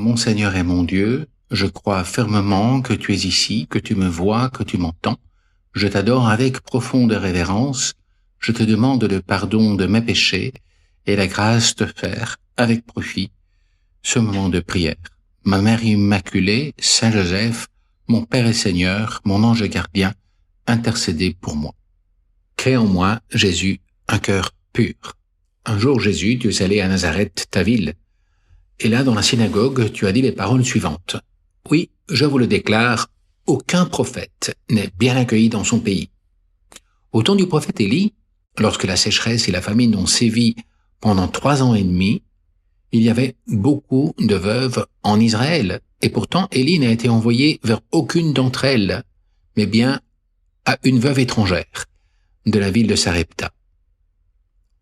mon Seigneur et mon Dieu, je crois fermement que tu es ici, que tu me vois, que tu m'entends. Je t'adore avec profonde révérence. Je te demande le pardon de mes péchés et la grâce de faire, avec profit, ce moment de prière. Ma Mère Immaculée, Saint Joseph, mon Père et Seigneur, mon ange gardien, intercédez pour moi. Crée en moi, Jésus, un cœur pur. Un jour, Jésus, tu es allé à Nazareth, ta ville. Et là, dans la synagogue, tu as dit les paroles suivantes. Oui, je vous le déclare, aucun prophète n'est bien accueilli dans son pays. Au temps du prophète Élie, lorsque la sécheresse et la famine ont sévi pendant 3 ans et demi, il y avait beaucoup de veuves en Israël. Et pourtant, Élie n'a été envoyé vers aucune d'entre elles, mais bien à une veuve étrangère de la ville de Sarepta.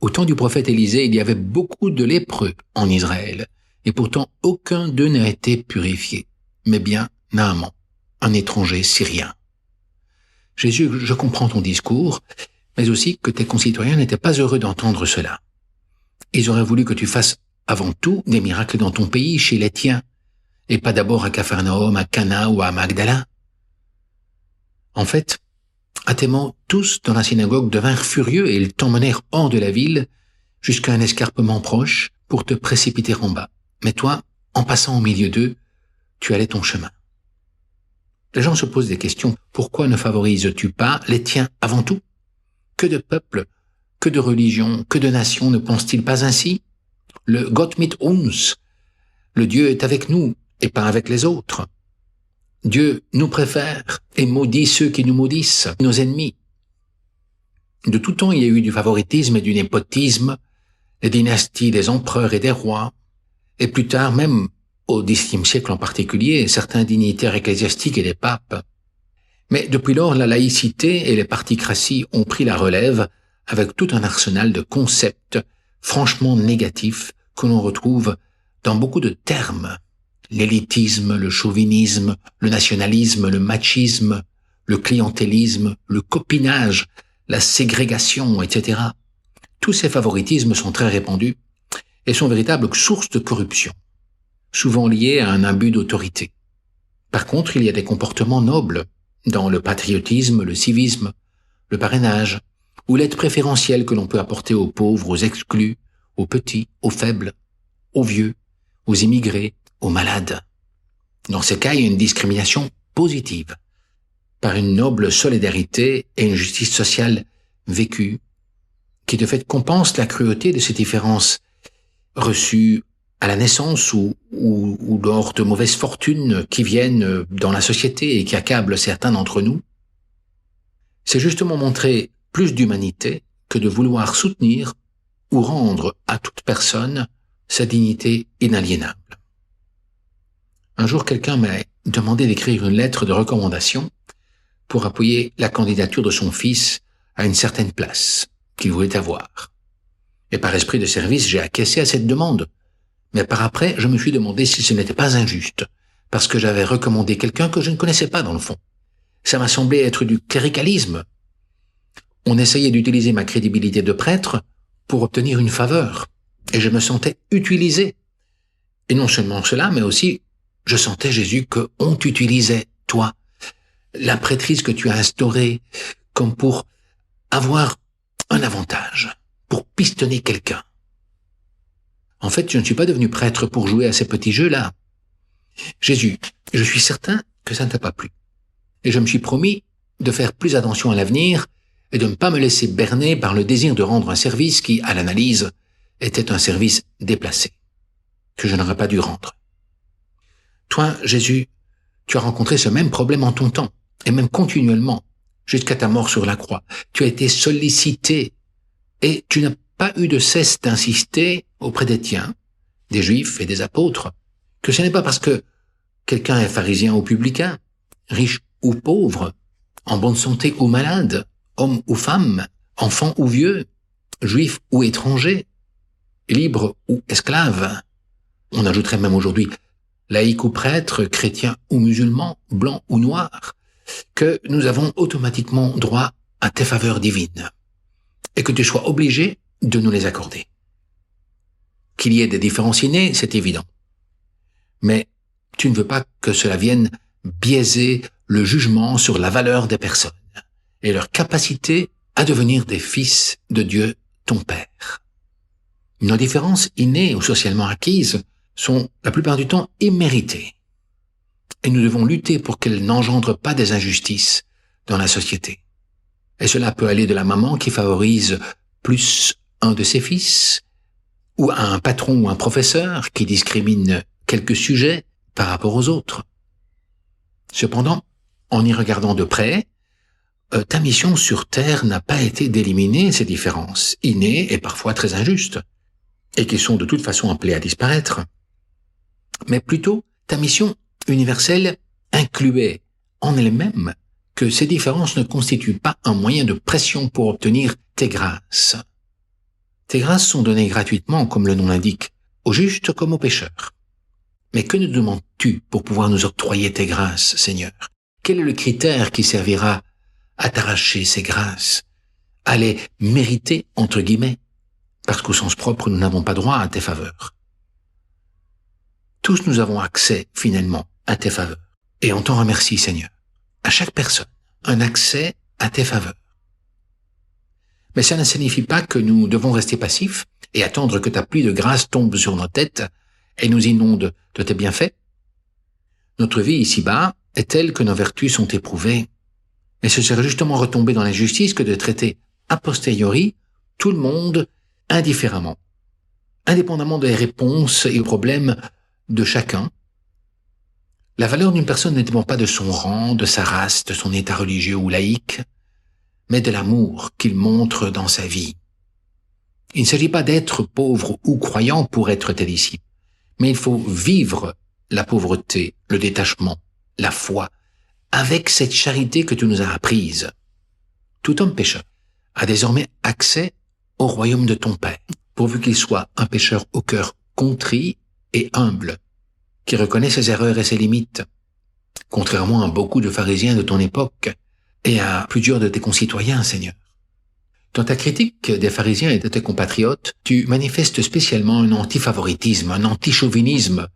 Au temps du prophète Élisée, il y avait beaucoup de lépreux en Israël, et pourtant aucun d'eux n'a été purifié, mais bien Naaman, un étranger syrien. Jésus, je comprends ton discours, mais aussi que tes concitoyens n'étaient pas heureux d'entendre cela. Ils auraient voulu que tu fasses avant tout des miracles dans ton pays, chez les tiens, et pas d'abord à Capharnaüm, à Cana ou à Magdala. En fait, à tes mots, tous dans la synagogue devinrent furieux et ils t'emmenèrent hors de la ville jusqu'à un escarpement proche pour te précipiter en bas. Mais toi, en passant au milieu d'eux, tu allais ton chemin. Les gens se posent des questions. Pourquoi ne favorises-tu pas les tiens avant tout? Que de peuples, que de religions, que de nations ne pensent-ils pas ainsi? Le Gott mit uns, le Dieu est avec nous et pas avec les autres. Dieu nous préfère et maudit ceux qui nous maudissent, nos ennemis. De tout temps, il y a eu du favoritisme et du népotisme, les dynasties des empereurs et des rois, et plus tard, même au Xe siècle en particulier, certains dignitaires ecclésiastiques et les papes. Mais depuis lors, la laïcité et les particraties ont pris la relève avec tout un arsenal de concepts franchement négatifs que l'on retrouve dans beaucoup de termes. L'élitisme, le chauvinisme, le nationalisme, le machisme, le clientélisme, le copinage, la ségrégation, etc. Tous ces favoritismes sont très répandus et sont véritables sources de corruption, souvent liées à un abus d'autorité. Par contre, il y a des comportements nobles dans le patriotisme, le civisme, le parrainage, ou l'aide préférentielle que l'on peut apporter aux pauvres, aux exclus, aux petits, aux faibles, aux vieux, aux immigrés, aux malades. Dans ces cas, il y a une discrimination positive, par une noble solidarité et une justice sociale vécue, qui de fait compense la cruauté de ces différences reçues à la naissance ou lors de mauvaises fortunes qui viennent dans la société et qui accablent certains d'entre nous. C'est justement montrer plus d'humanité que de vouloir soutenir ou rendre à toute personne sa dignité inaliénable. Un jour, quelqu'un m'a demandé d'écrire une lettre de recommandation pour appuyer la candidature de son fils à une certaine place qu'il voulait avoir. Et par esprit de service, j'ai acquiescé à cette demande. Mais par après, je me suis demandé si ce n'était pas injuste, parce que j'avais recommandé quelqu'un que je ne connaissais pas dans le fond. Ça m'a semblé être du cléricalisme. On essayait d'utiliser ma crédibilité de prêtre pour obtenir une faveur, et je me sentais utilisé. Et non seulement cela, mais aussi je sentais, Jésus, qu'on t'utilisait, toi, la prêtrise que tu as instaurée, comme pour avoir un avantage, pour pistonner quelqu'un. En fait, je ne suis pas devenu prêtre pour jouer à ces petits jeux-là. Jésus, je suis certain que ça ne t'a pas plu. Et je me suis promis de faire plus attention à l'avenir et de ne pas me laisser berner par le désir de rendre un service qui, à l'analyse, était un service déplacé, que je n'aurais pas dû rendre. Toi, Jésus, tu as rencontré ce même problème en ton temps, et même continuellement, jusqu'à ta mort sur la croix. Tu as été sollicité, et tu n'as pas eu de cesse d'insister auprès des tiens, des juifs et des apôtres, que ce n'est pas parce que quelqu'un est pharisien ou publicain, riche ou pauvre, en bonne santé ou malade, homme ou femme, enfant ou vieux, juif ou étranger, libre ou esclave. On ajouterait même aujourd'hui laïc ou prêtre, chrétien ou musulman, blanc ou noir, que nous avons automatiquement droit à tes faveurs divines, et que tu sois obligé de nous les accorder. Qu'il y ait des différences innées, c'est évident. Mais Tu ne veux pas que cela vienne biaiser le jugement sur la valeur des personnes et leur capacité à devenir des fils de Dieu, ton Père. Nos différences innées ou socialement acquises sont la plupart du temps imméritées. Et nous devons lutter pour qu'elles n'engendrent pas des injustices dans la société. Et cela peut aller de la maman qui favorise plus un de ses fils, ou à un patron ou un professeur qui discrimine quelques sujets par rapport aux autres. Cependant, en y regardant de près, ta mission sur Terre n'a pas été d'éliminer ces différences, innées et parfois très injustes, et qui sont de toute façon appelées à disparaître. Mais plutôt, ta mission universelle incluait en elle-même que ces différences ne constituent pas un moyen de pression pour obtenir tes grâces. Tes grâces sont données gratuitement, comme le nom l'indique, aux justes comme aux pécheurs. Mais que nous demandes-tu pour pouvoir nous octroyer tes grâces, Seigneur? Quel est le critère qui servira à t'arracher ces grâces, à les mériter, entre guillemets, parce qu'au sens propre, nous n'avons pas droit à tes faveurs. Tous nous avons accès, finalement, à tes faveurs. Et on t'en remercie, Seigneur. À chaque personne, un accès à tes faveurs. Mais ça ne signifie pas que nous devons rester passifs et attendre que ta pluie de grâce tombe sur nos têtes et nous inonde de tes bienfaits. Notre vie ici-bas est telle que nos vertus sont éprouvées. Et ce serait justement retomber dans l'injustice que de traiter a posteriori tout le monde indifféremment, indépendamment des réponses et problèmes de chacun. La valeur d'une personne ne dépend pas de son rang, de sa race, de son état religieux ou laïque, mais de l'amour qu'il montre dans sa vie. Il ne s'agit pas d'être pauvre ou croyant pour être tes disciples, mais il faut vivre la pauvreté, le détachement, la foi, avec cette charité que tu nous as apprise. Tout homme pécheur a désormais accès au royaume de ton Père, pourvu qu'il soit un pécheur au cœur contrit et humble, qui reconnaît ses erreurs et ses limites, contrairement à beaucoup de pharisiens de ton époque et à plusieurs de tes concitoyens, Seigneur. Dans ta critique des pharisiens et de tes compatriotes, tu manifestes spécialement un antifavoritisme, un antichauvinisme,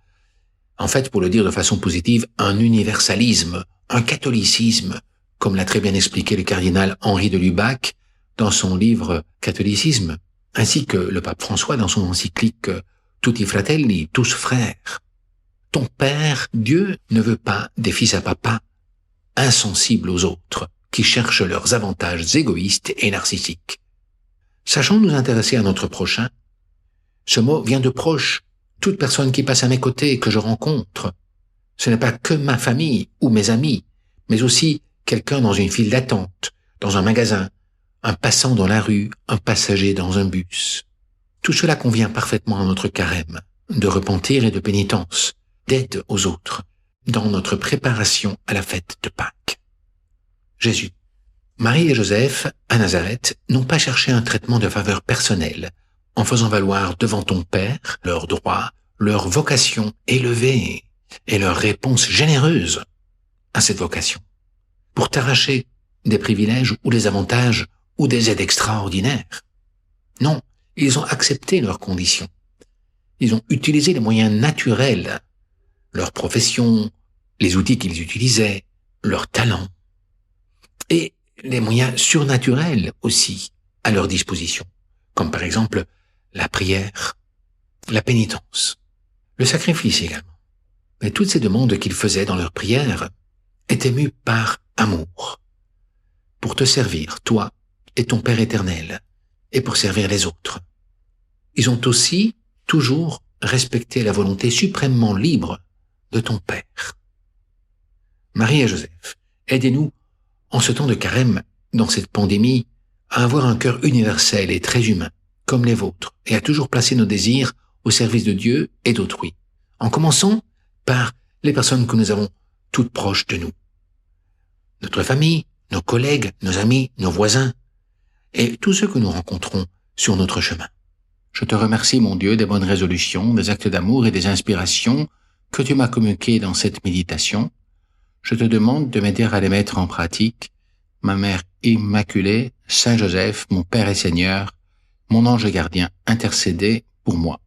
en fait, pour le dire de façon positive, un universalisme, un catholicisme, comme l'a très bien expliqué le cardinal Henri de Lubac dans son livre Catholicisme, ainsi que le pape François dans son encyclique Tutti Fratelli, tous frères. Ton Père, Dieu, ne veut pas des fils à papa insensibles aux autres, qui cherchent leurs avantages égoïstes et narcissiques. Sachons nous intéresser à notre prochain. Ce mot vient de proche. Toute personne qui passe à mes côtés et que je rencontre, ce n'est pas que ma famille ou mes amis, mais aussi quelqu'un dans une file d'attente, dans un magasin, un passant dans la rue, un passager dans un bus. Tout cela convient parfaitement à notre carême de repentir et de pénitence, d'aide aux autres, dans notre préparation à la fête de Pâques. Jésus, Marie et Joseph, à Nazareth, n'ont pas cherché un traitement de faveur personnelle, en faisant valoir devant ton Père leurs droits, leur vocation élevée et leur réponse généreuse à cette vocation, pour t'arracher des privilèges ou des avantages ou des aides extraordinaires. Non, ils ont accepté leurs conditions. Ils ont utilisé les moyens naturels, leur profession, les outils qu'ils utilisaient, leur talent, et les moyens surnaturels aussi à leur disposition, comme par exemple la prière, la pénitence, le sacrifice également. Mais toutes ces demandes qu'ils faisaient dans leur prière étaient mues par amour, pour te servir, toi et ton Père éternel, et pour servir les autres. Ils ont aussi toujours respecté la volonté suprêmement libre de ton Père. Marie et Joseph, aidez-nous en ce temps de carême, dans cette pandémie, à avoir un cœur universel et très humain, comme les vôtres, et à toujours placer nos désirs au service de Dieu et d'autrui, en commençant par les personnes que nous avons toutes proches de nous. Notre famille, nos collègues, nos amis, nos voisins, et tous ceux que nous rencontrons sur notre chemin. Je te remercie, mon Dieu, des bonnes résolutions, des actes d'amour et des inspirations que tu m'as communiquées dans cette méditation. Je te demande de m'aider à les mettre en pratique. Ma Mère Immaculée, Saint Joseph, mon Père et Seigneur, mon ange gardien, intercédez pour moi.